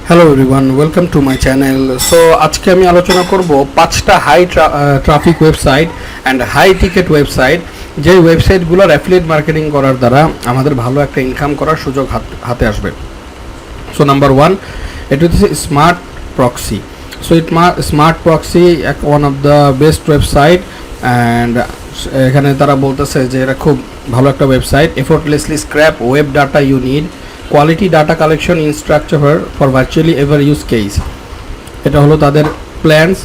Hello everyone, welcome to my channel. So আজকে আমি আলোচনা করব 5টা high traffic website and high ticket website, যে ওয়েবসাইটগুলোর অ্যাফিলিয়েট মার্কেটিং করার দ্বারা আমাদের ভালো একটা ইনকাম করার সুযোগ হাতে আসবে। সো নাম্বার 1, এটা হচ্ছে smart proxy. So smart proxy one of the best website, and এখানে তারা বলতেছে যে এটা খুব ভালো একটা website. Effortlessly scrape web data you need, quality data collection in structure for virtually ever use case. এটা হলো তাদের প্ল্যান্স।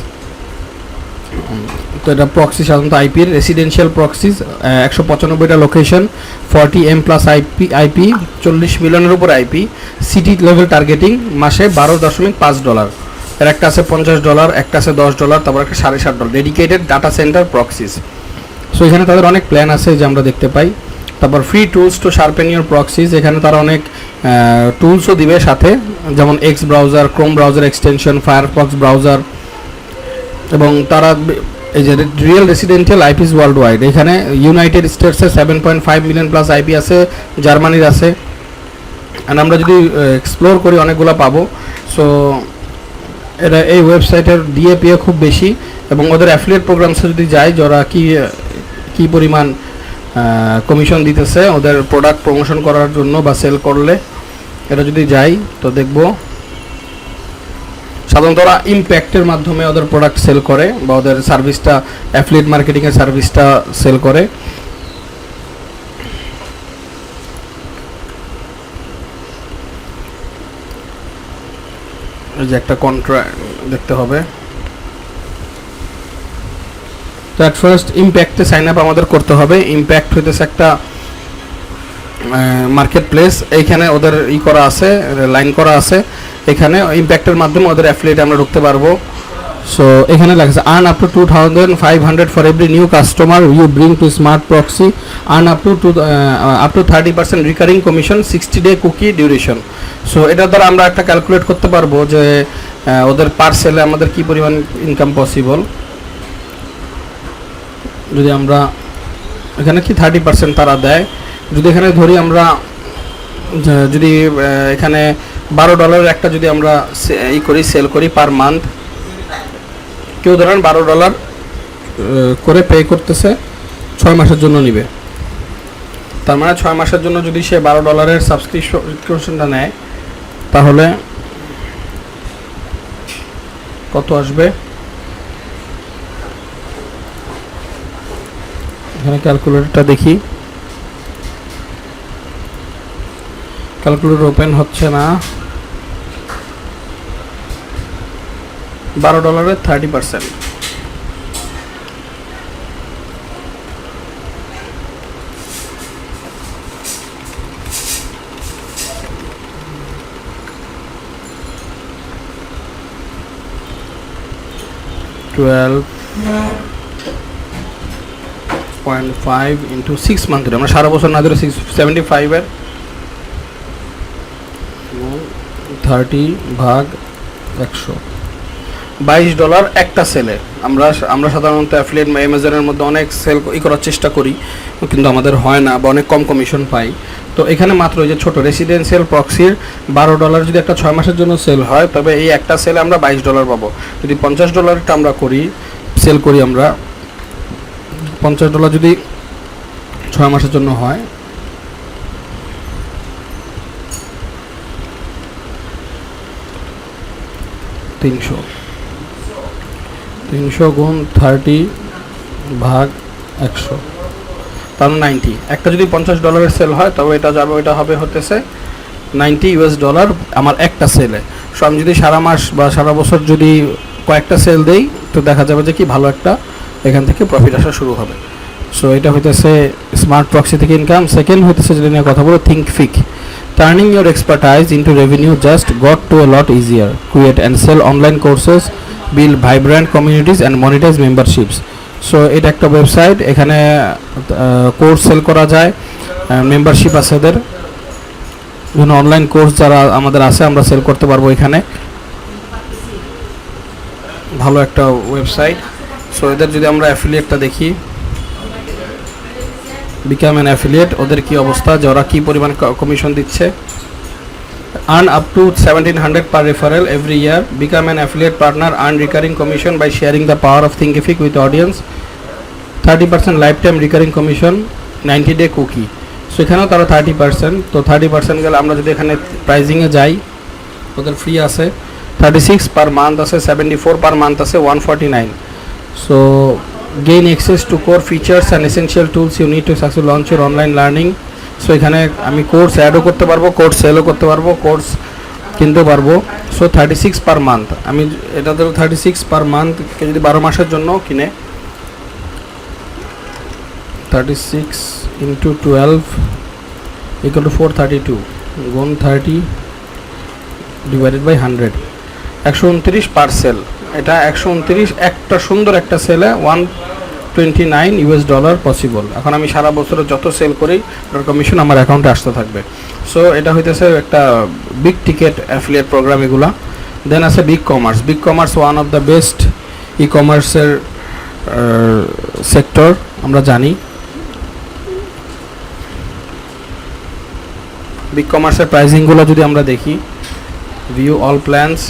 তো এটা প্রক্সি সাধারণত আইপির রেসিডেন্সিয়াল প্রক্সিস, 195টা লোকেশন, 40M প্লাস আইপি, 40 মিলিয়নের উপর আইপি, সিটি লেভেল টার্গেটিং, মাসে $12.5। এর একটা আছে $50, একটা আছে $10, তারপর একটা $7.5 dedicated data centre proxies. So এখানে তাদের অনেক প্ল্যান আছে যে আমরা দেখতে পাই। তারপর free tools to sharpen your proxies, এখানে তারা অনেক টুলসও দিবে সাথে, যেমন x browser, Chrome browser extension, Firefox browser, এবং তারা এই যে real residential eyepiece world wide, এখানে ইউনাইটেড স্টেটসে 7.5 মিলিয়ন প্লাস আইপি আছে, জার্মানির আছে, অ্যান্ড আমরা যদি এক্সপ্লোর করি অনেকগুলো পাবো। সো এটা এই ওয়েবসাইটের ডিএপিএ খুব বেশি, এবং ওদের অ্যাফিলিয়েট প্রোগ্রামসে যদি যাই, যারা কি পরিমাণ কমিশন দিতেছে ওদের প্রোডাক্ট প্রমোশন করার জন্য বা সেল করলে, এটা যদি যাই তো দেখব সাধারণত ওরা ইম্প্যাক্টের মাধ্যমে ওদের প্রোডাক্ট সেল করে বা ওদের সার্ভিসটা অ্যাফিলিয়েট মার্কেটিংয়ের সার্ভিসটা সেল করে। এই যে একটা কন্ট্রাক্ট দেখতে হবে। তো অ্যাট ফার্স্ট ইম্প্যাক্টে সাইন আপ আমাদের করতে হবে। ইম্প্যাক্ট হইতেছে একটা মার্কেট প্লেস, এইখানে ওদের করা আছে, লাইন করা আছে, এখানে ইম্প্যাক্টের মাধ্যমে ওদের অ্যাফিলিয়েটে আমরা ঢুকতে পারবো। সো এখানে লেখা earn up to 2500 for every new customer you bring to Smart Proxy, earn up to 30% recurring commission, 60 day cookie duration. So এটার দ্বারা আমরা একটা ক্যালকুলেট করতে পারবো যে ওদের পার সেলে আমাদের কী পরিমাণ ইনকাম পসিবল। যদি আমরা এখানে কি 30% তারা দেয়, যদি এখানে ধরি আমরা, যদি এখানে $12 একটা যদি আমরা সেল করি পার মান্থ, কেউ ধরেন $12 করে পে করতেছে, 6 মাসের জন্য নিবে, তার মানে 6 মাসের জন্য যদি সে $12 সাবস্ক্রিপশনটা নেয়, তাহলে কত আসবে? এখানে ক্যালকুলেটরটা দেখি, ক্যালকুলেটর ওপেন হচ্ছে না। $12 30%, $12.5 ইন্টু 6 মান্থ, আমরা সারা বছর না ধরে 675 30/100, $22 একটা সেলে। আমরা সাধারণত অ্যাফিলিয়েট অ্যামাজনের মধ্যে অনেক সেল করার চেষ্টা করি, কিন্তু আমাদের হয় না বা অনেক কম কমিশন পাই। তো এখানে মাত্র এই যে ছোটো রেসিডেন্সিয়াল প্রক্সির $12 যদি একটা 6 মাসের জন্য সেল হয়, তবে এই একটা সেলে আমরা $22 পাবো। যদি $50টা আমরা সেল করি, আমরা $50 যদি 6 মাসের জন্য হয়, 300 গুণ 30/100, তার $90। একটা যদি $50 সেল হয়, তবে এটা হবে হতেছে $90 আমার একটা সেলে। সো আমি যদি সারা মাস বা সারা বছর যদি কয়েকটা সেল দেই, তো দেখা যাবে যে কি ভালো একটা এখান থেকে প্রফিট আসা শুরু হবে। সো এটা হইতেছে স্মার্ট প্রক্সি থেকে ইনকাম। সেকেন্ড হইতেছে যেটা নিয়ে কথা বলবো, থিঙ্কফিক। Turning your expertise into revenue just got to a lot easier. Create and sell online courses, build vibrant communities and monetize memberships. So এটা একটা ওয়েবসাইট, এখানে কোর্স সেল করা যায়, মেম্বারশিপ আছে এদের, বিভিন্ন অনলাইন কোর্স যারা আমাদের আছে আমরা সেল করতে পারবো এখানে। ভালো একটা ওয়েবসাইট। সো এদের যদি আমরা অ্যাফিলিয়েটটা দেখি, বিকাম অ্যান অ্যাফিলিয়েট, ওদের কি অবস্থা, যে ওরা কী পরিমাণ কমিশন দিচ্ছে। Earn up to 1700 per referral every year. Become an affiliate partner. Earn recurring commission by sharing the power of Thinkific with audience. 30% lifetime recurring commission. 90-day cookie. So এখানেও তারা 30%, তো 30% গেলে আমরা যদি এখানে প্রাইজিংয়ে যাই ওদের ফ্রি আছে 36 পার মান্থ আছে, 74 পার মান্থ আছে, 149. So gain access to core features and essential tools you need to success launch your online learning. So এখানে আমি কোর্স অ্যাডও করতে পারবো, কোর্স সেলও করতে পারবো, কোর্স কিনতে পারবো. সো 36 পার মান্থ, আমি এটা ধরো 36 পার মান্থ যদি 12 মাসের জন্য কিনে 36 into 12 equal to 432 গুণ 30 ডিভাইডেড বাই 100, 129 পার সেল. এটা 129 একটা সুন্দর একটা সেলে $129 পসিবল. এখন আমি সারা বছরে যত সেল করি ওটার কমিশন আমার অ্যাকাউন্টে আসতে থাকবে. সো এটা হইতেছে একটা বিগ টিকেট অ্যাফিলিয়েট প্রোগ্রাম এগুলা. দেন আছে big commerce. Big commerce one of the best ই কমার্সের সেক্টর আমরা জানি. বিগ কমার্সের প্রাইসিংগুলো যদি আমরা দেখি, ভিউ অল প্ল্যানস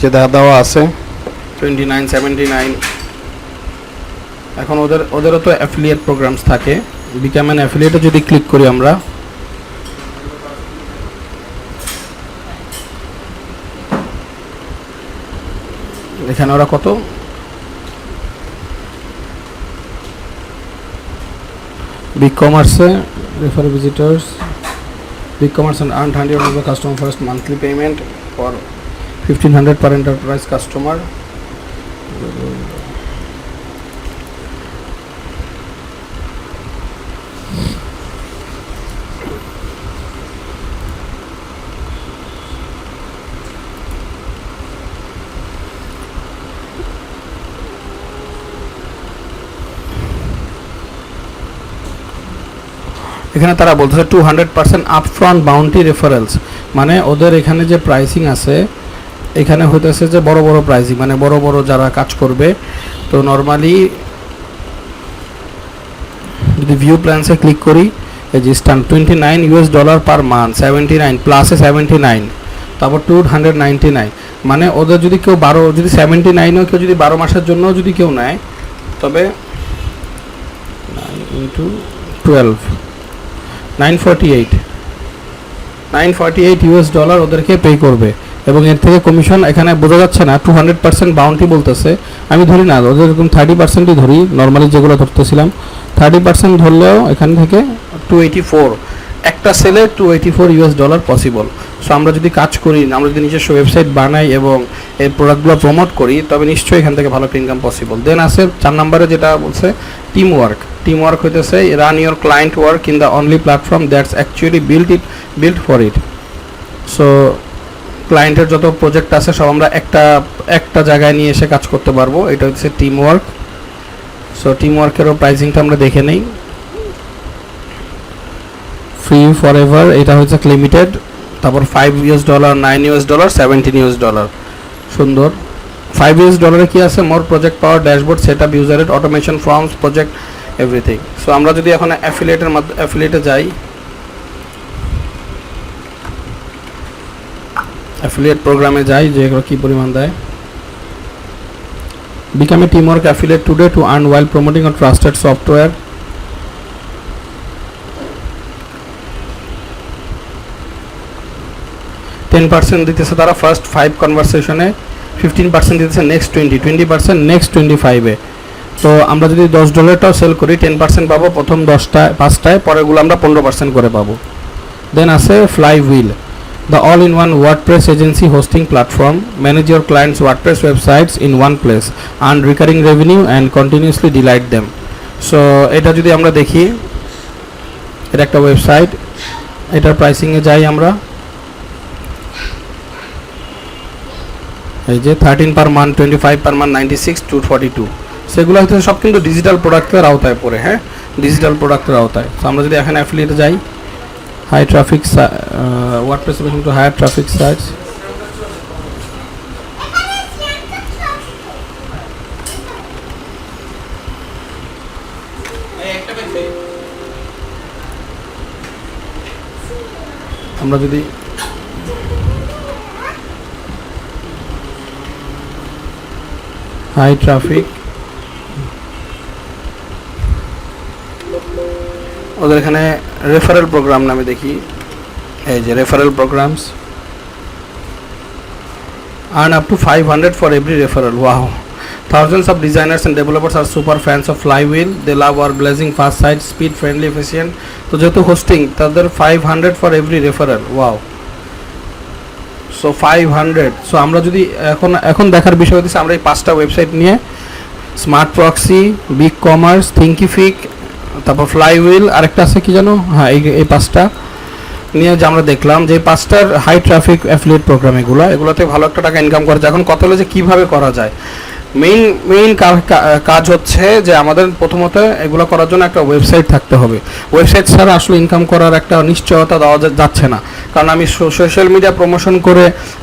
যে দেওয়া আছে 2979. এখন ওদেরও তো অ্যাফিলিয়েট প্রোগ্রামস থাকে. বিকাম অ্যান অ্যাফিলিয়েটে যদি ক্লিক করি আমরা, এখানে ওরা কত বিগ কমার্সে refer visitors, big commerce and earned 100 of the customer first monthly payment for 1500 per enterprise customer. এখানে তারা বলতেছে 200% আপফ্রন্ট বাউন্টি রেফারেলস, মানে ওদের এখানে যে প্রাইসিং আছে এখানে হইতেছে যে বড় বড় প্রাইসিং, মানে বড় বড় যারা কাজ করবে. তো নর্মালি যদি ভিউ প্ল্যান্সে ক্লিক করি, এই যে স্টান $29 পার মান্থ, 79 প্লাসে 79, তারপর 299. মানে ওদের যদি কেউ 12, যদি 79ও কেউ যদি 12 মাসের জন্য যদি কেউ নেয়, তবে 9 into 12 $948 ওদেরকে পে করবে. এবং এর থেকে কমিশন এখানে বোঝা যাচ্ছে না, 200% বাউন্টি বলতেছে. আমি ধরি না, ওদের এরকম 30%ই ধরি, নর্মালি যেগুলো ধরতেছিলাম 30% ধরলেও এখান থেকে 284, একটা সেলে $284 পসিবল. সো আমরা যদি কাজ করি, আমরা যদি নিজস্ব ওয়েবসাইট বানাই এবং এই প্রোডাক্টগুলো প্রমোট করি, তবে নিশ্চয়ই এখান থেকে ভালো ইনকাম পসিবল. দেন আছে 4 নম্বরে যেটা বলছে টিম ওয়ার্ক. টিম ওয়ার্ক হইতেছে run your client work in the only platform that's actually built for it. So ক্লায়েন্টের যত প্রজেক্ট আছে সব আমরা একটা জায়গায় নিয়ে এসে কাজ করতে পারবো. এটা হচ্ছে টিম ওয়ার্ক. সো টিম ওয়ার্কেরও প্রাইসিংটা আমরা দেখে নেই. ফ্রি ফর এভার, এটা হচ্ছে লিমিটেড. তারপর $5, $9, $17. সুন্দর. $5 কি আছে? More project power, dashboard, set up, ইউজারের automation, forms, project, everything. So আমরা যদি এখন অ্যাফিলিয়েটে যাই, অ্যাফিলিয়েট প্রোগ্রামে যাই যে এগুলো কী পরিমাণ দেয়. Become a team work affiliate today to earn while promoting O trusted software. $10 দিতেছে তারা ফার্স্ট 5 কনভারসেশনে, 15% দিতেছে নেক্সট 20% নেক্সট 25-এ. তো আমরা যদি $10টাও সেল করি 10% পাবো প্রথম 5টায়, পরেরগুলো আমরা 15% করে পাবো. দেন আছে fly wheel, the all-in-one WordPress agency hosting platform. Manage your clients' WordPress websites in one place, earn recurring revenue and continuously delight them. So এটা যদি আমরা দেখি, এটা একটা ওয়েবসাইট, এটার প্রাইসিংয়ে যাই আমরা, এই যে 13 পার মান্থ, 25 পার মান্থ, 96, 242. সেগুলো হয়তো সব কিন্তু ডিজিটাল প্রোডাক্টের আওতায় পড়ে. হ্যাঁ, ডিজিটাল প্রোডাক্টের আওতায়. তো আমরা যদি এখানে অ্যাফিলিয়েটে যাই, high traffic WordPress solution to higher traffic sites. আমরা যদি হাই ট্রাফিক, ওদের এখানে রেফারেল প্রোগ্রাম নামে দেখি, এই যে referral programs, earn up to 500 for every referral. Wow. Thousands of designers and developers are super fans of Flywheel. They love our blazing fast site, speed, friendly, efficient. তো যেহেতু hosting, তাদের 500 for every referral. Wow. So 500. So আমরা যদি এখন দেখার বিষয় হচ্ছে আমরা এই 5টা ওয়েবসাইট নিয়ে স্মার্ট প্রক্সি, বিগ কমার্স, থিঙ্কিফিক, তারপর ফ্লাইহুইল, আরেকটা আছে কি জানো, হ্যাঁ এই 5টা নিয়ে যে আমরা দেখলাম যে 5টার হাই ট্রাফিক অ্যাফিলিয়েট প্রোগ্রাম এগুলোতে ভালো একটা টাকা ইনকাম করা যায়। এখন কথা হলো যে কীভাবে করা যায়। মেইন কাজ হচ্ছে যে আমাদের প্রথমত এগুলো করার জন্য একটা ওয়েবসাইট থাকতে হবে। ওয়েবসাইট ছাড়া আসলে ইনকাম করার একটা নিশ্চয়তা দেওয়া যাচ্ছে না, কারণ আমি সোশ্যাল মিডিয়া প্রমোশন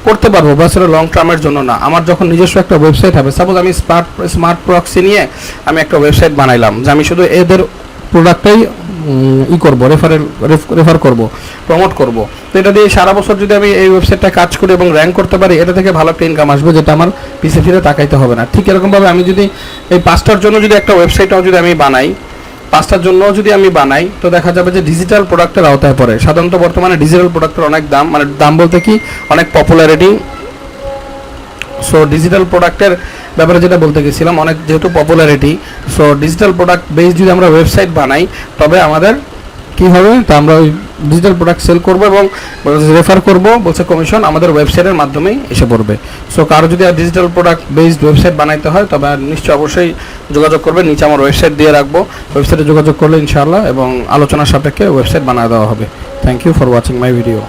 করতে পারবো, বা সেটা লং টার্মের জন্য না। আমার যখন নিজস্ব একটা ওয়েবসাইট হবে, সাপোজ আমি স্মার্ট প্রক্সি নিয়ে আমি একটা ওয়েবসাইট বানাইলাম যে আমি শুধু এদের প্রোডাক্টটাই করবো, রেফার করব, প্রমোট করব, তো এটা দিয়ে সারা বছর যদি আমি এই ওয়েবসাইটটা কাজ করি এবং র্যাঙ্ক করতে পারি, এটা থেকে ভালো একটা ইনকাম আসবে, যেটা আমার পিছে ফিরে তাকাইতে হবে না। ঠিক এরকমভাবে আমি যদি এই 5টার জন্য যদি একটা ওয়েবসাইটও যদি আমি বানাই, 5টার জন্য যদি আমি বানাই, তো দেখা যাবে যে ডিজিটাল প্রোডাক্টের আওতায় পড়ে। সাধারণত বর্তমানে ডিজিটাল প্রোডাক্টের অনেক দাম, মানে দাম বলতে কি অনেক পপুলারিটি। সো ডিজিটাল প্রোডাক্টের ব্যাপারে যেটা বলতে গেছিলাম, অনেক যেহেতু popularity, so digital product base যদি আমরা ওয়েবসাইট বানাই, তবে আমাদের কী হবে, তা আমরা ওই ডিজিটাল প্রোডাক্ট সেল করবো এবং রেফার করবো, বলছে কমিশন আমাদের ওয়েবসাইটের মাধ্যমেই এসে পড়বে। সো কারো যদি ডিজিটাল প্রোডাক্ট বেসড ওয়েবসাইট বানাইতে হয়, তবে নিশ্চয়ই অবশ্যই যোগাযোগ করবে, নিচে আমার ওয়েবসাইট দিয়ে রাখবো, ওয়েবসাইটে যোগাযোগ করলে ইনশাআল্লাহ এবং আলোচনার সাপেক্ষে ওয়েবসাইট বানিয়ে দেওয়া হবে। Thank you for watching my video.